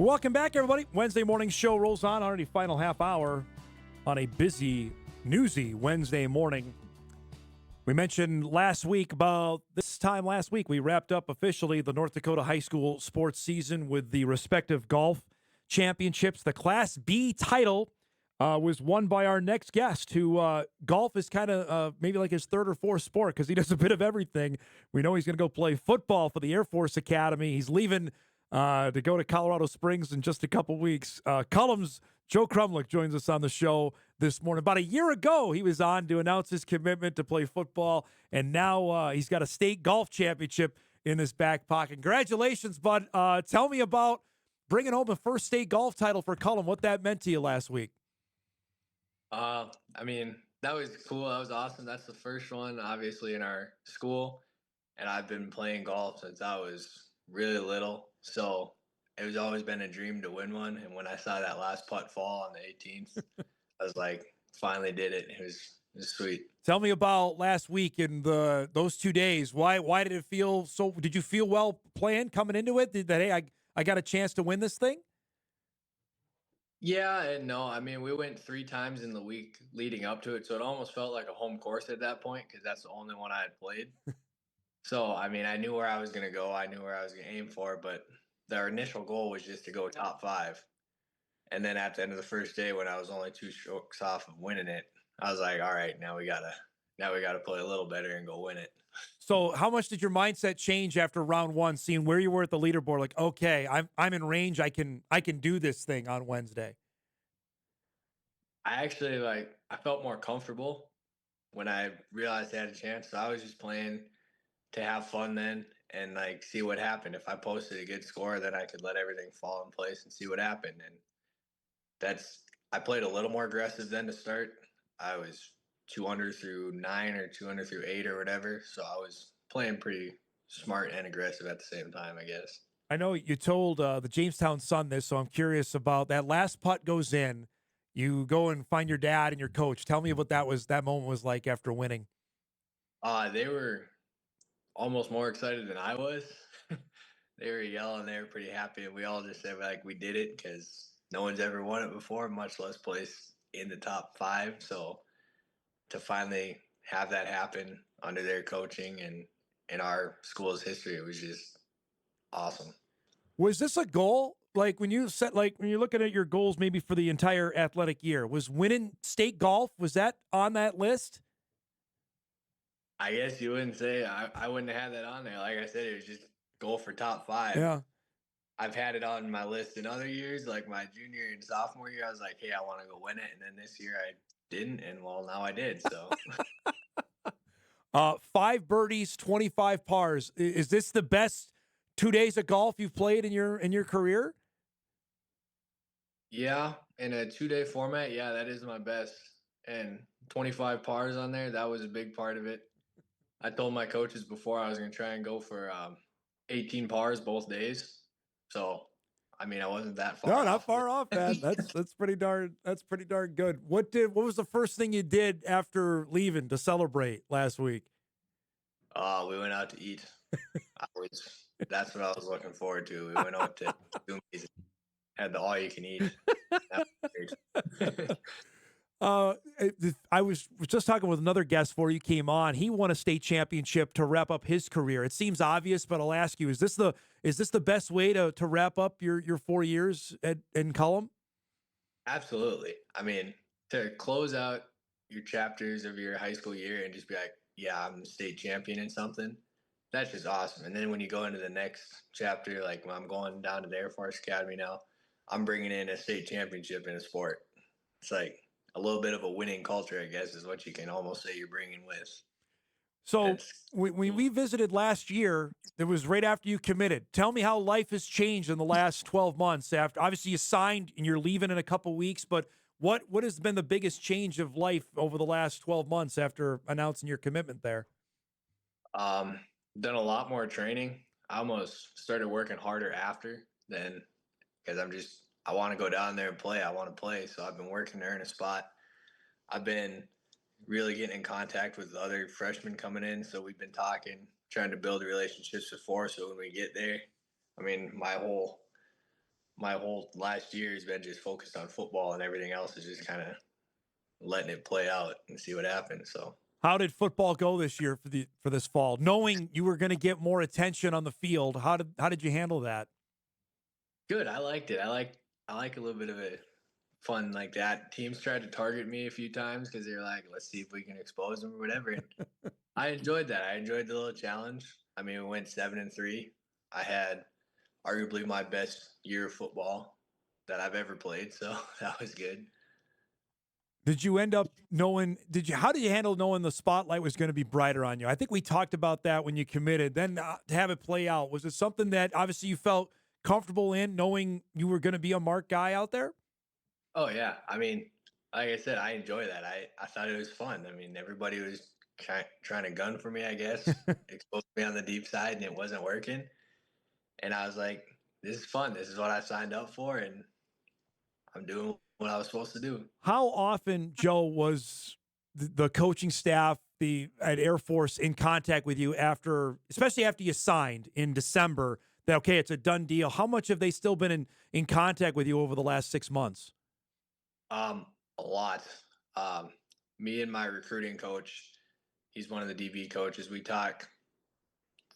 Welcome back, everybody. Wednesday morning show rolls on. Already final half hour on a busy, newsy Wednesday morning. We mentioned last week, about this time last week, we wrapped up officially the North Dakota high school sports season with the respective golf championships. The Class B title was won by our next guest, who golf is kind of maybe like his third or fourth sport because he does a bit of everything. We know he's going to go play football for the Air Force Academy. He's leaving to go to Colorado Springs in just a couple weeks. Cullum's Joe Kramlich joins us on the show this morning. About a year ago, he was on to announce his commitment to play football, and now he's got a state golf championship in his back pocket. Congratulations, bud. Tell me about bringing home the first state golf title for Cullum, what that meant to you last week. That was cool. That was awesome. That's the first one, obviously, in our school, and I've been playing golf since I was really little. So it was always been a dream to win one. And when I saw that last putt fall on the 18th, I was like, finally did it. It was sweet. Tell me about last week and those 2 days. Why did it feel so? Did you feel well playing coming into it? Hey, I got a chance to win this thing? Yeah and no. We went 3 times in the week leading up to it. So it almost felt like a home course at that point because that's the only one I had played. So, I knew where I was going to go. I knew where I was going to aim for, but our initial goal was just to go top 5. And then at the end of the first day, when I was only 2 strokes off of winning it, I was like, all right, now we gotta play a little better and go win it. So how much did your mindset change after round one, seeing where you were at the leaderboard? Like, okay, I'm in range. I can do this thing on Wednesday. I actually I felt more comfortable when I realized I had a chance. So I was just playing to have fun then and see what happened. If I posted a good score, then I could let everything fall in place and see what happened. And I played a little more aggressive then to start. I was 2 under through 9 or 2 under through 8 or whatever. So I was playing pretty smart and aggressive at the same time, I guess. I know you told the Jamestown Sun this, so I'm curious about that last putt goes in. You go and find your dad and your coach. Tell me what that moment was like after winning. They were almost more excited than I was. They were yelling. They were pretty happy, and we all just said we did it because no one's ever won it before, much less place in the top 5. So to finally have that happen under their coaching and in our school's history, it was just awesome. Was this a goal? Like when you're looking at your goals, maybe for the entire athletic year, was winning state golf? Was that on that list? I guess you wouldn't say I wouldn't have had that on there. Like I said, it was just goal for top 5. Yeah. I've had it on my list in other years, like my junior and sophomore year. I was like, hey, I want to go win it. And then this year I didn't. And well, now I did. So 5 birdies, 25 pars. Is this the best 2 days of golf you've played in your career? yeah, in a 2-day format, yeah, that is my best. And 25 pars on there, that was a big part of it. I told my coaches before I was going to try and go for 18 pars both days. So, I wasn't that far. No, not far off, man. That's pretty darn good. What was the first thing you did after leaving to celebrate last week? We went out to eat. That's what I was looking forward to. We went out to Zoomies, had the all you can eat. I was just talking with another guest before you came on. He won a state championship to wrap up his career. It seems obvious, but I'll ask you: Is this the best way to wrap up your 4 years in Cullum? Absolutely. To close out your chapters of your high school year and just be like, yeah, I'm the state champion in something. That's just awesome. And then when you go into the next chapter, like when I'm going down to the Air Force Academy now, I'm bringing in a state championship in a sport. It's like a little bit of a winning culture, I guess, is what you can almost say you're bringing with. So when we visited last year, it was right after you committed. Tell me how life has changed in the last 12 months. After obviously you signed and you're leaving in a couple weeks, but what has been the biggest change of life over the last 12 months after announcing your commitment there? Done a lot more training. I almost started working harder after than because I want to go down there and play. I want to play. So I've been working to earn a spot. I've been really getting in contact with other freshmen coming in. So we've been talking, trying to build relationships before. So when we get there, my whole my whole last year has been just focused on football, and everything else is just kind of letting it play out and see what happens. So How did football go this year for this fall? Knowing you were going to get more attention on the field, how did you handle that? good. I liked it. I like a little bit of a fun like that. Teams tried to target me a few times because they're like, let's see if we can expose them or whatever. And I enjoyed that. I enjoyed the little challenge. I mean, we went 7-3. I had arguably my best year of football that I've ever played, so that was good. Did you end up knowing? How did you handle knowing the spotlight was going to be brighter on you? I think we talked about that when you committed. Then to have it play out, was it something that obviously you felt comfortable in, knowing you were going to be a marked guy out there? Oh yeah, I mean, like I said, I enjoy that. I thought it was fun. I mean, everybody was trying to gun for me, I guess, expose me on the deep side, and it wasn't working. And I was like, this is fun. This is what I signed up for, and I'm doing what I was supposed to do. How often, Joe, was the coaching staff, the at Air Force, in contact with you after, especially after you signed in December? That okay, it's a done deal. How much have they still been in contact with you over the last 6 months? A lot. Um, Me and my recruiting coach, he's one of the DB coaches. We talk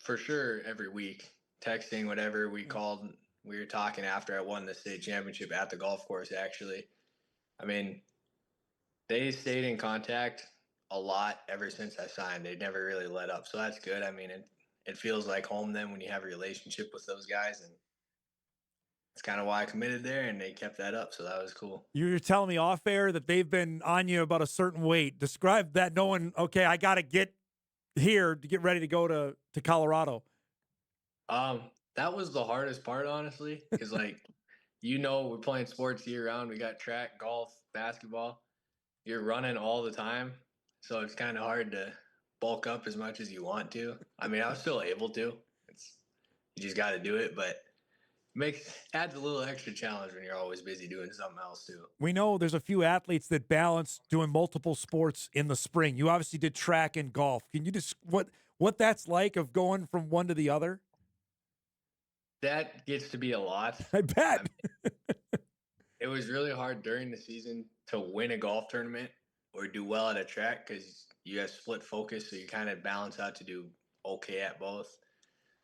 for sure every week, texting, whatever. We called. We were talking after I won the state championship at the golf course. Actually, I mean, they stayed in contact a lot ever since I signed. They never really let up, so that's good. I mean, it feels like home then when you have a relationship with those guys, and it's kind of why I committed there, and they kept that up, so that was cool. You're telling me off air that they've been on you about a certain weight. Describe that, knowing okay, I got to get here to get ready to go to Colorado. Um, that was the hardest part, honestly, because like we're playing sports year round. We got track, golf, basketball. You're running all the time, so it's kind of hard to bulk up as much as you want to. I mean, I was still able to. It's You just got to do it, but makes adds a little extra challenge when you're always busy doing something else too. We know there's a few athletes that balance doing multiple sports in the spring. You obviously did track and golf. Can you just what that's like of going from one to the other? That gets to be a lot. I I bet. mean, it was really hard during the season to win a golf tournament or do well at a track because you have split focus, so you kind of balance out to do okay at both.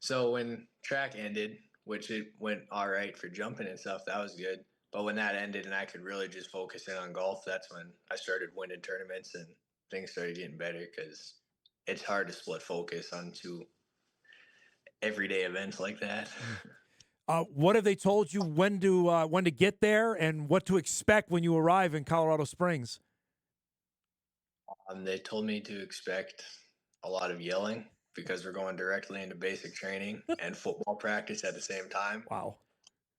So when track ended, which it went all right for jumping and stuff, that was good. But when that ended and I could really just focus in on golf, that's when I started winning tournaments and things started getting better because it's hard to split focus onto everyday events like that. What have they told you when to get there and what to expect when you arrive in Colorado Springs? They told me to expect a lot of yelling because we're going directly into basic training and football practice at the same time. Wow.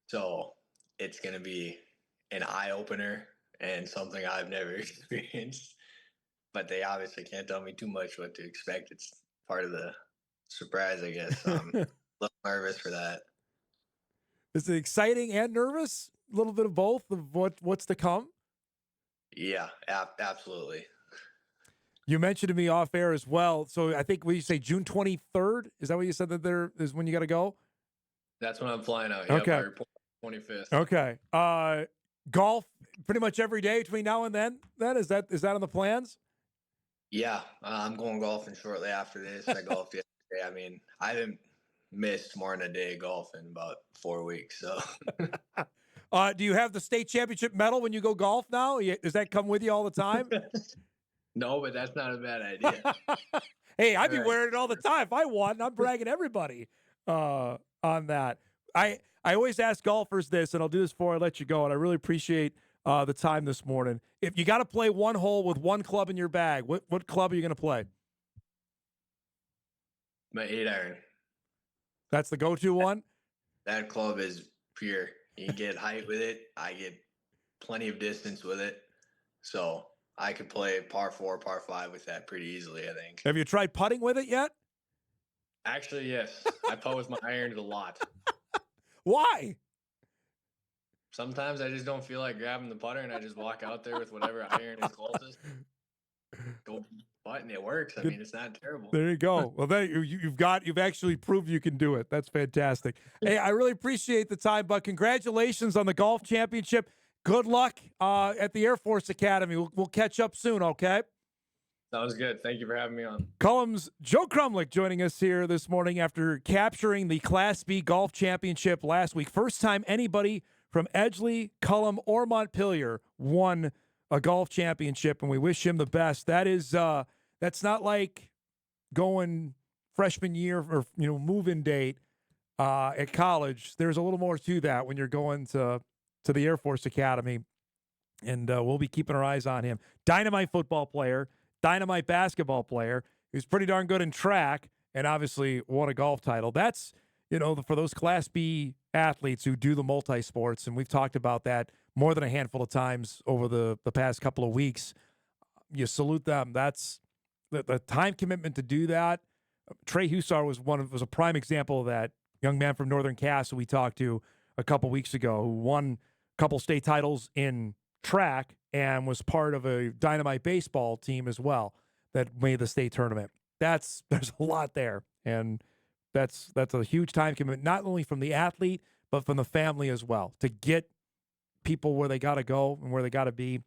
So it's going to be an eye opener and something I've never experienced. But they obviously can't tell me too much what to expect. It's part of the surprise, I guess. So I'm a little nervous for that. Is it exciting and nervous? A little bit of both of what's to come? Yeah, absolutely. You mentioned to me off air as well. So I think you say June 23rd. Is that what you said that there is when you got to go? That's when I'm flying out. Yep, Okay. I report 25th. Okay. Golf pretty much every day between now and then. Is that on the plans? Yeah, I'm going golfing shortly after this. I golfed yesterday. I mean, I haven't missed more than a day of golf in about 4 weeks. So Do you have the state championship medal when you go golf now? Does that come with you all the time? no, but that's not a bad idea. Hey, I'd be Right. wearing it all the time. If I won, I'm bragging everybody on that. I always ask golfers this, and I'll do this before I let you go, and I really appreciate the time this morning. If you got to play one hole with one club in your bag, what club are you going to play? My 8-iron. That's the go-to one? That club is pure. You can get height with it. I get plenty of distance with it. So I could play par 4, par 5 with that pretty easily, I think. Have you tried putting with it yet? Actually, yes. I putt with my irons a lot. Why? Sometimes I just don't feel like grabbing the putter and I just walk out there with whatever iron is closest. Go button. It works. I Good. mean, it's not terrible. There you go. Well, you've actually proved you can do it. That's fantastic. Hey, I really appreciate the time, but congratulations on the golf championship. Good luck at the Air Force Academy. We'll catch up soon, okay? Sounds good. Thank you for having me on. Cullum's Joe Kramlich joining us here this morning after capturing the Class B golf championship last week. First time anybody from Edgeley, Cullum, or Montpelier won a golf championship, and we wish him the best. That's not like going freshman year or move-in date at college. There's a little more to that when you're going to the Air Force Academy, and we'll be keeping our eyes on him. Dynamite football player, dynamite basketball player. He's pretty darn good in track, and obviously won a golf title. That's for those Class B athletes who do the multi-sports, and we've talked about that more than a handful of times over the past couple of weeks. You salute them. That's the time commitment to do that. Trey Hussar was a prime example of that. Young man from Northern Cass who we talked to a couple weeks ago, who won a couple state titles in track and was part of a dynamite baseball team as well that made the state tournament. There's a lot there, and that's a huge time commitment, not only from the athlete but from the family as well, to get people where they got to go and where they got to be.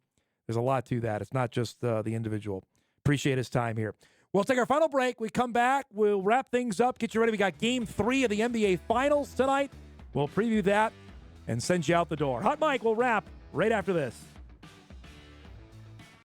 There's a lot to that. It's not just the individual. Appreciate his time here. We'll take our final break. We come back. We'll wrap things up, get you ready. We got Game 3 of the NBA Finals tonight. We'll preview that and send you out the door. Hot Mike will wrap right after this.